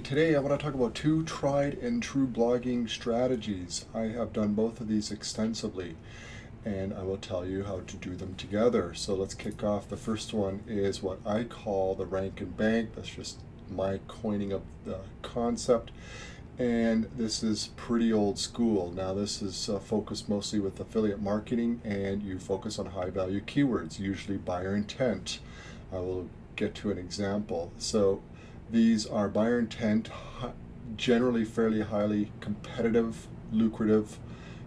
today I want to talk about two tried and true blogging strategies. I have done both of these extensively and I will tell you how to do them together. So let's kick off. The first one is what I call the rank and bank. That's just my coining of the concept. And this is pretty old school. Now this is focused mostly with affiliate marketing, and you focus on high value keywords, usually buyer intent. I will get to an example. So these are buyer intent, generally fairly highly competitive, lucrative.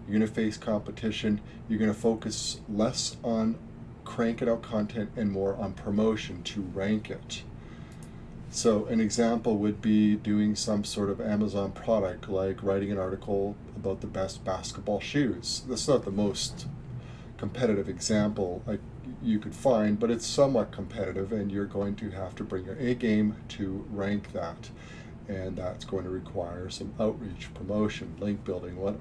You're going to face competition. You're going to focus less on cranking out content and more on promotion to rank it. So an example would be doing some sort of Amazon product, like writing an article about the best basketball shoes. That's not the most competitive example you could find, but it's somewhat competitive, and you're going to have to bring your A game to rank that. And that's going to require some outreach, promotion, link building. I'm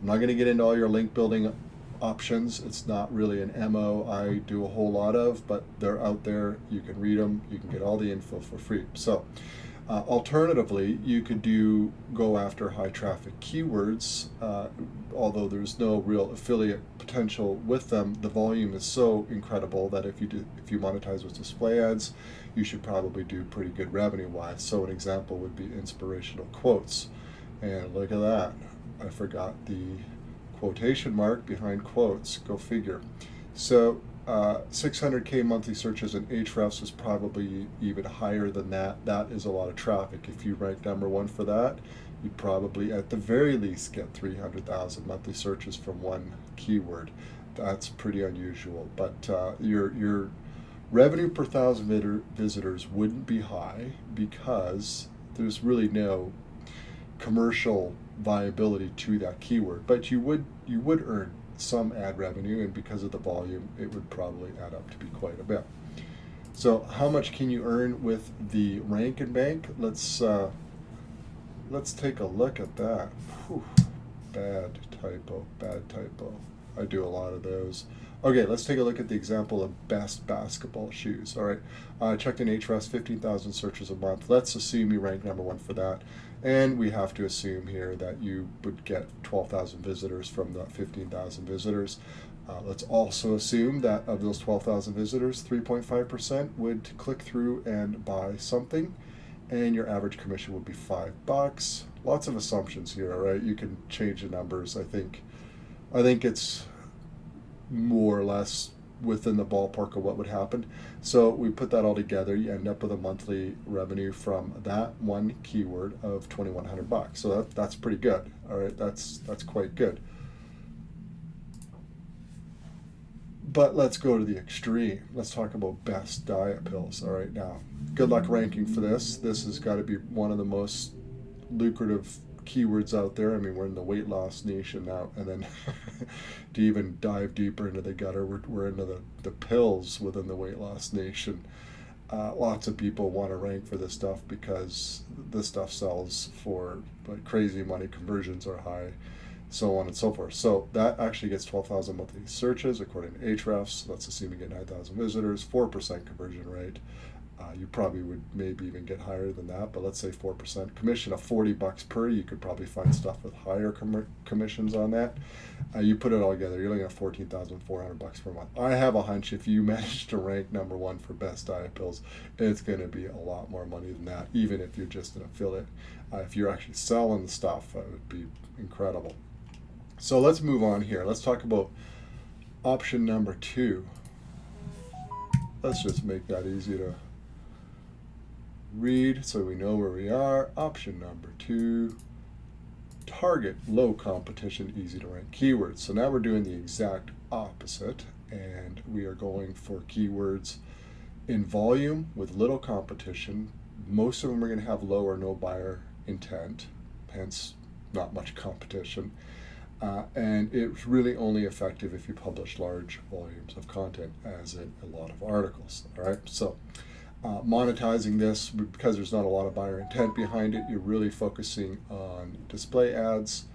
not going to get into all your link building options. It's not really an MO I do a whole lot of, but they're out there. You can read them. You can get all the info for free. So alternatively, you could go after high traffic keywords. Although there's no real affiliate potential with them, the volume is so incredible that if you monetize with display ads, you should probably do pretty good revenue wise. So an example would be inspirational quotes. And look at that. I forgot the quotation mark behind quotes. Go figure. So 600K monthly searches in Ahrefs is probably even higher than that. That is a lot of traffic. If you rank #1 for that, you'd probably at the very least get 300,000 monthly searches from one keyword. That's pretty unusual. But your revenue per thousand visitors wouldn't be high because there's really no commercial viability to that keyword, but you would earn some ad revenue, and because of the volume it would probably add up to be quite a bit. So how much can you earn with the rank and bank? Let's take a look at that. Whew. Bad typo. I do a lot of those. Okay, let's take a look at the example of best basketball shoes. All right, I checked in Ahrefs, 15,000 searches a month. Let's assume you rank #1 for that. And we have to assume here that you would get 12,000 visitors from the 15,000 visitors. Let's also assume that of those 12,000 visitors, 3.5% would click through and buy something, and your average commission would be $5. Lots of assumptions here, all right? You can change the numbers. I think it's more or less within the ballpark of what would happen. So we put that all together, you end up with a monthly revenue from that one keyword of $2,100. So that's pretty good. All right, that's quite good. But let's go to the extreme. Let's talk about best diet pills. All right, now good luck ranking for this. This has got to be one of the most lucrative keywords out there. I mean, we're in the weight loss nation now, and then to even dive deeper into the gutter, we're into the pills within the weight loss nation. Lots of people want to rank for this stuff because this stuff sells for like crazy money, conversions are high, so on and so forth. So that actually gets 12,000 monthly searches according to Ahrefs. Let's assume you get 9,000 visitors, 4% conversion rate. You probably would maybe even get higher than that, but let's say 4%. Commission of $40 per. You could probably find stuff with higher commissions on that. You put it all together, you're looking at $14,400 per month. I have a hunch if you manage to rank #1 for best diet pills, it's going to be a lot more money than that, even if you're just an affiliate. If you're actually selling the stuff, it would be incredible. So let's move on here. Let's talk about option number 2. Let's just make that easy to read so we know where we are. Option number 2, target low competition, easy to rank keywords. So now we're doing the exact opposite, and we are going for keywords in volume with little competition. Most of them are going to have low or no buyer intent, hence not much competition. And it's really only effective if you publish large volumes of content, as in a lot of articles. All right, so monetizing this, because there's not a lot of buyer intent behind it, you're really focusing on display ads,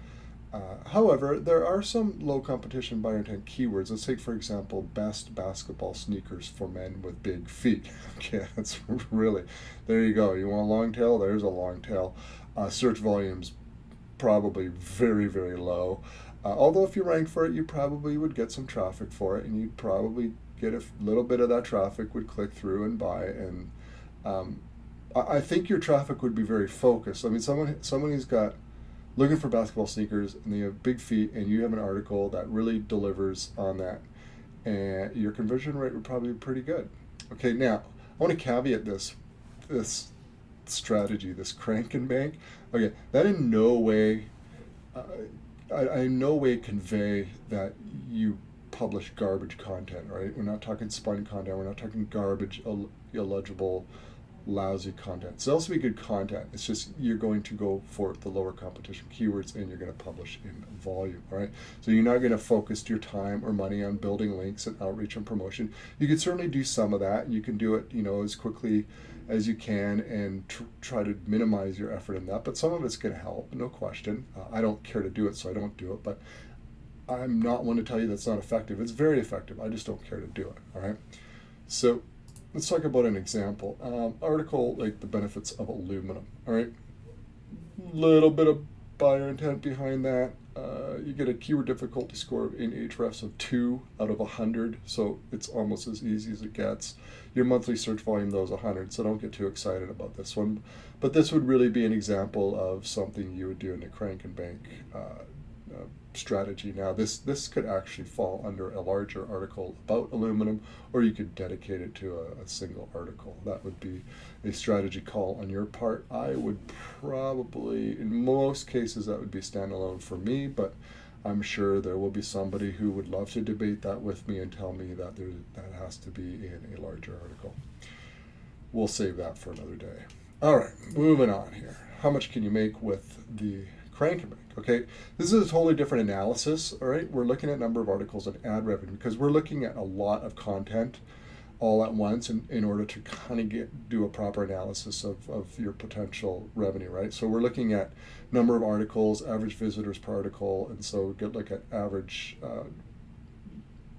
However, there are some low competition buyer intent keywords. Let's take, for example, best basketball sneakers for men with big feet. Okay, that's really, there you go. You want a long tail? There's a long tail. Search volumes probably very, very low. Although if you rank for it, you probably would get some traffic for it, and you'd probably get a little bit of that traffic would click through and buy. And I think your traffic would be very focused. I mean, someone who's got looking for basketball sneakers and they have big feet, and you have an article that really delivers on that, and your conversion rate would probably be pretty good. Okay, now I want to caveat this strategy, this crank and bank. Okay, that in no way, I in no way convey that you publish garbage content, right? We're not talking spun content. We're not talking garbage, illegible, lousy content. It's also be good content. It's just you're going to go for the lower competition keywords, and you're going to publish in volume, right? So you're not going to focus your time or money on building links and outreach and promotion. You can certainly do some of that, and you can do it, as quickly as you can, and try to minimize your effort in that. But some of it's going to help, no question. I don't care to do it, so I don't do it. But I'm not one to tell you that's not effective. It's very effective. I just don't care to do it. All right. So let's talk about an example. Article like the benefits of aluminum. All right. Little bit of buyer intent behind that. You get a keyword difficulty score in Ahrefs of 2 out of 100, so it's almost as easy as it gets. Your monthly search volume though is 100, so don't get too excited about this one. But this would really be an example of something you would do in the crank and bank strategy. Now this could actually fall under a larger article about aluminum, or you could dedicate it to a single article. That would be a strategy call on your part. I would probably, in most cases, that would be standalone for me, but I'm sure there will be somebody who would love to debate that with me and tell me that that has to be in a larger article. We'll save that for another day. All right, moving on here. How much can you make with the crank and bank? Okay, this is a totally different analysis. All right, we're looking at number of articles and ad revenue, because we're looking at a lot of content all at once in order to kind of do a proper analysis of your potential revenue, right? So we're looking at number of articles, average visitors per article, and so look at average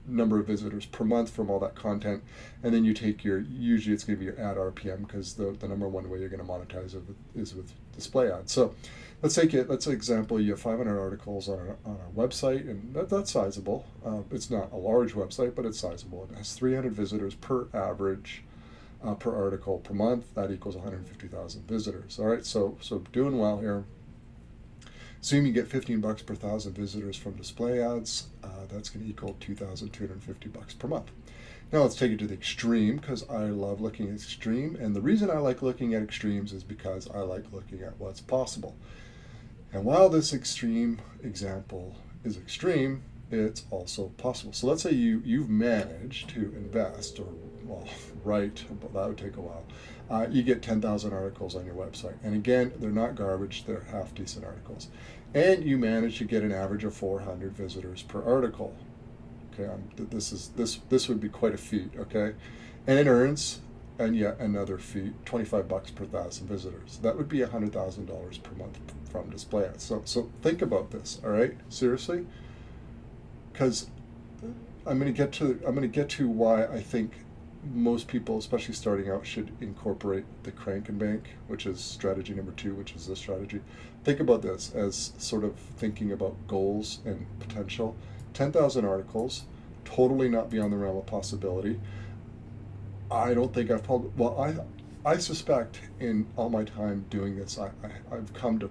number of visitors per month from all that content, and then you take usually it's going to be your ad RPM, because the number one way you're going to monetize it is with display ads. So let's example, you have 500 articles on a website, and that's sizable. It's not a large website, but it's sizable. It has 300 visitors per average per article per month. That equals 150,000 visitors. All right, so doing well here. Assume you get $15 per 1,000 visitors from display ads. That's going to equal $2,250 per month. Now let's take it to the extreme, because I love looking at extreme, and the reason I like looking at extremes is because I like looking at what's possible. And while this extreme example is extreme, it's also possible. So let's say you've managed to invest, or write, but that would take a while. You get 10,000 articles on your website, and again, they're not garbage; they're half decent articles, and you manage to get an average of 400 visitors per article. Okay, this would be quite a feat. Okay, and it earns, and yet another feat, $25 per 1,000 visitors. That would be $100,000 per month from display ads. So think about this. All right, seriously, because I'm going to get to why I think most people, especially starting out, should incorporate the crank and bank, which is strategy number 2, which is this strategy. Think about this as sort of thinking about goals and potential. 10,000 articles, totally not beyond the realm of possibility. I don't think I've published, well, I suspect in all my time doing this, I've come to,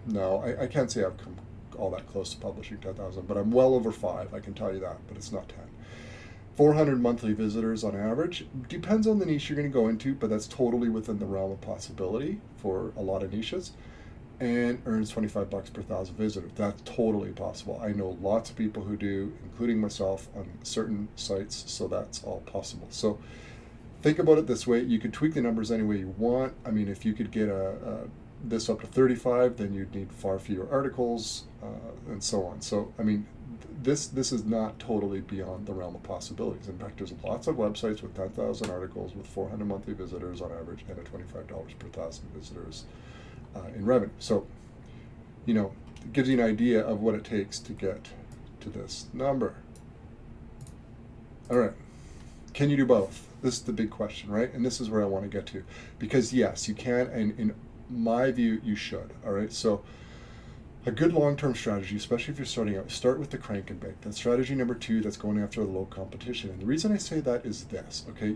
no, I can't say I've come all that close to publishing 10,000, but I'm well over 5, I can tell you that, but it's not 10. 400 monthly visitors on average. Depends on the niche you're going to go into, but that's totally within the realm of possibility for a lot of niches. And earns $25 per 1,000 visitors. That's totally possible. I know lots of people who do, including myself, on certain sites, so that's all possible. So think about it this way. You could tweak the numbers any way you want. I mean, if you could get this up to 35, then you'd need far fewer articles, and so on. So, I mean, this is not totally beyond the realm of possibilities. In fact, there's lots of websites with 10,000 articles with 400 monthly visitors on average and a $25 per 1,000 visitors in revenue. So, it gives you an idea of what it takes to get to this number. All right. Can you do both? This is the big question, right? And this is where I want to get to. Because yes, you can, and in my view, you should. All right. So a good long-term strategy, especially if you're starting out, start with the crank and bake. That's strategy number 2. That's going after the low competition. And the reason I say that is this, okay?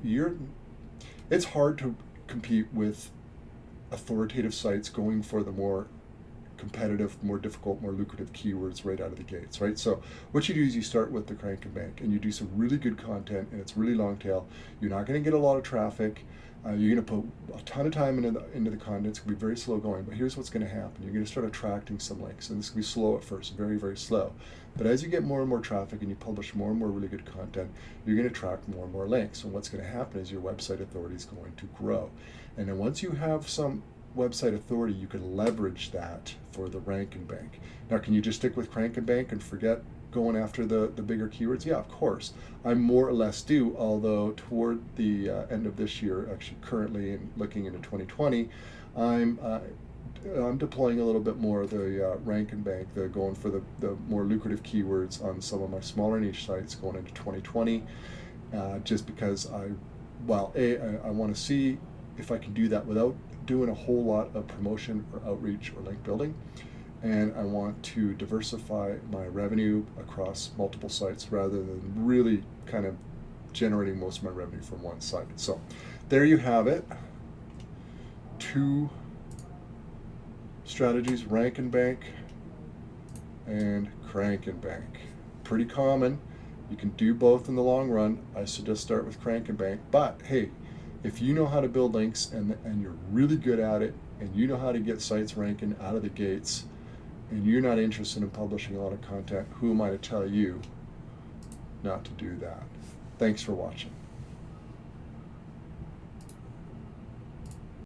It's hard to compete with authoritative sites going for the more competitive, more difficult, more lucrative keywords right out of the gates, right? So what you do is you start with the crank and bank, and you do some really good content, and it's really long tail. You're not going to get a lot of traffic. You're going to put a ton of time into the content. It's going to be very slow going, but here's what's going to happen. You're going to start attracting some links, and this will be slow at first, very, very slow. But as you get more and more traffic and you publish more and more really good content, you're going to attract more and more links. And what's going to happen is your website authority is going to grow. And then once you have some website authority, you can leverage that for the rank and bank. Now, can you just stick with crank and bank and forget going after the bigger keywords? Yeah, of course. I more or less do, although toward the end of this year, actually currently and looking into 2020, I'm deploying a little bit more of the rank and bank, going for the more lucrative keywords on some of my smaller niche sites going into 2020, just because I want to see if I can do that without doing a whole lot of promotion or outreach or link building. And I want to diversify my revenue across multiple sites rather than really kind of generating most of my revenue from one site. So there you have it. 2 strategies, rank and bank and crank and bank. Pretty common. You can do both in the long run. I suggest start with crank and bank, but hey, if you know how to build links and you're really good at it, and you know how to get sites ranking out of the gates, and you're not interested in publishing a lot of content, who am I to tell you not to do that? Thanks for watching.